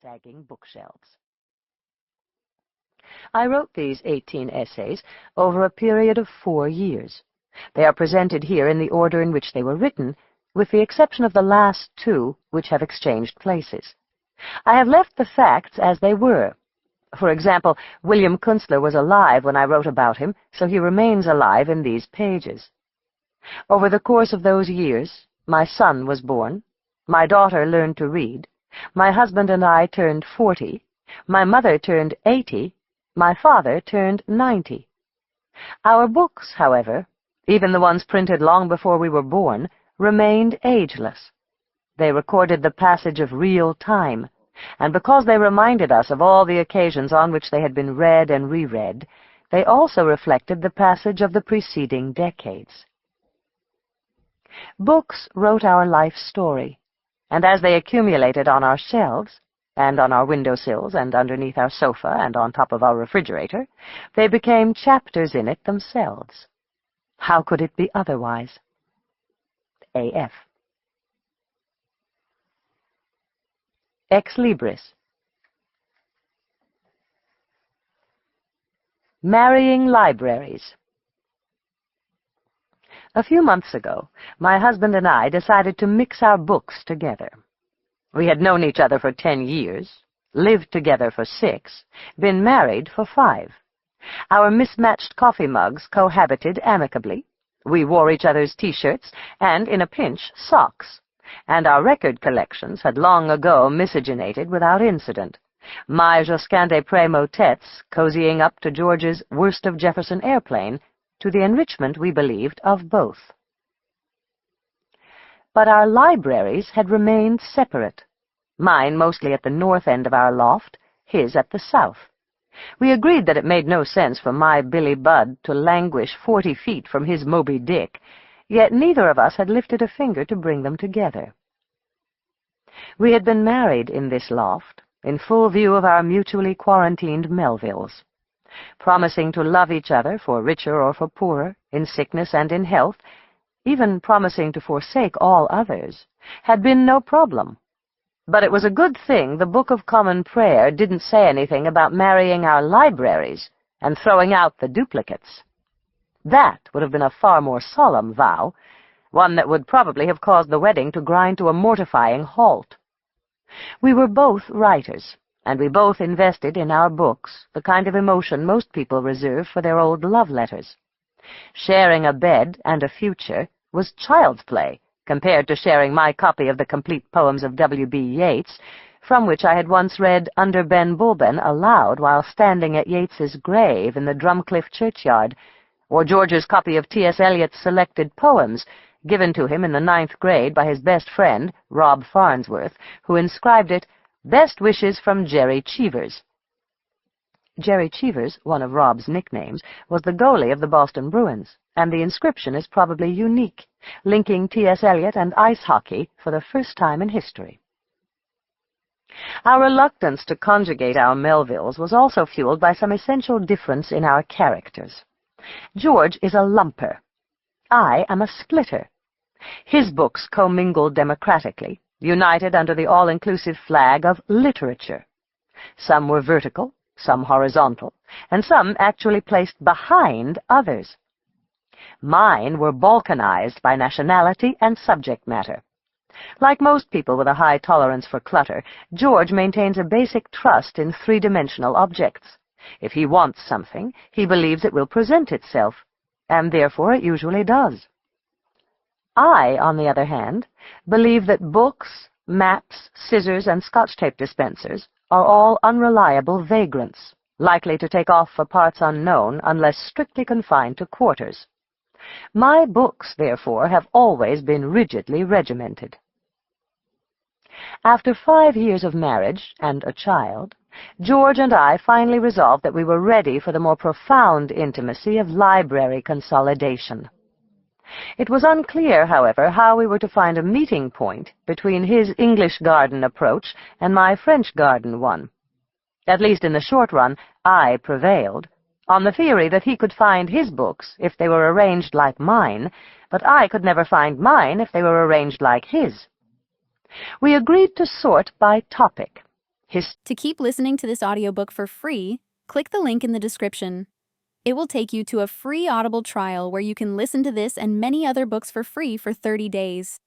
sagging bookshelves. I wrote these 18 essays over a period of 4 years. They are presented here in the order in which they were written, with the exception of the last 2, which have exchanged places. I have left the facts as they were. For example, William Kunstler was alive when I wrote about him, so he remains alive in these pages. Over the course of those years, my son was born, my daughter learned to read, my husband and I turned 40, my mother turned 80, my father turned 90. Our books, however, even the ones printed long before we were born, remained ageless. They recorded the passage of real time, and because they reminded us of all the occasions on which they had been read and reread, they also reflected the passage of the preceding decades. Books wrote our life story, and as they accumulated on our shelves, and on our windowsills, and underneath our sofa, and on top of our refrigerator, they became chapters in it themselves. How could it be otherwise? A.F. Ex Libris. Marrying libraries. A few months ago, my husband and I decided to mix our books together. We had known each other for 10 years, lived together for 6, been married for 5. Our mismatched coffee mugs cohabited amicably. We wore each other's T-shirts and, in a pinch, socks. And our record collections had long ago miscegenated without incident. My Josquin des Prés motets cozying up to George's Worst of Jefferson Airplane, to the enrichment, we believed, of both. But our libraries had remained separate, mine mostly at the north end of our loft, his at the south. We agreed that it made no sense for my Billy Budd to languish 40 feet from his Moby Dick, yet neither of us had lifted a finger to bring them together. We had been married in this loft, in full view of our mutually quarantined Melvilles, promising to love each other for richer or for poorer, in sickness and in health, even promising to forsake all others, had been no problem. But it was a good thing the Book of Common Prayer didn't say anything about marrying our libraries and throwing out the duplicates. That would have been a far more solemn vow, one that would probably have caused the wedding to grind to a mortifying halt. We were both writers, and we both invested in our books the kind of emotion most people reserve for their old love letters. Sharing a bed and a future was child's play compared to sharing my copy of the complete poems of W.B. Yeats, from which I had once read Under Ben Bulben aloud while standing at Yeats's grave in the Drumcliff churchyard, or George's copy of T.S. Eliot's selected poems, given to him in the 9th grade by his best friend, Rob Farnsworth, who inscribed it, "Best wishes from Jerry Cheevers." Jerry Cheevers, one of Rob's nicknames, was the goalie of the Boston Bruins, and the inscription is probably unique, linking T.S. Eliot and ice hockey for the first time in history. Our reluctance to conjugate our Melvilles was also fueled by some essential difference in our characters. George is a lumper. I am a splitter. His books commingled democratically, united under the all-inclusive flag of literature. Some were vertical, some horizontal, and some actually placed behind others. Mine were balkanized by nationality and subject matter. Like most people with a high tolerance for clutter, George maintains a basic trust in three-dimensional objects. If he wants something, he believes it will present itself, and therefore it usually does. I, on the other hand, believe that books, maps, scissors, and Scotch-tape dispensers are all unreliable vagrants, likely to take off for parts unknown unless strictly confined to quarters. My books, therefore, have always been rigidly regimented. After 5 years of marriage and a child, George and I finally resolved that we were ready for the more profound intimacy of library consolidation. It was unclear, however, how we were to find a meeting point between his English garden approach and my French garden one. At least in the short run, I prevailed, on the theory that he could find his books if they were arranged like mine, but I could never find mine if they were arranged like his. We agreed to sort by topic. To keep listening to this audiobook for free, click the link in the description. It will take you to a free Audible trial where you can listen to this and many other books for free for 30 days.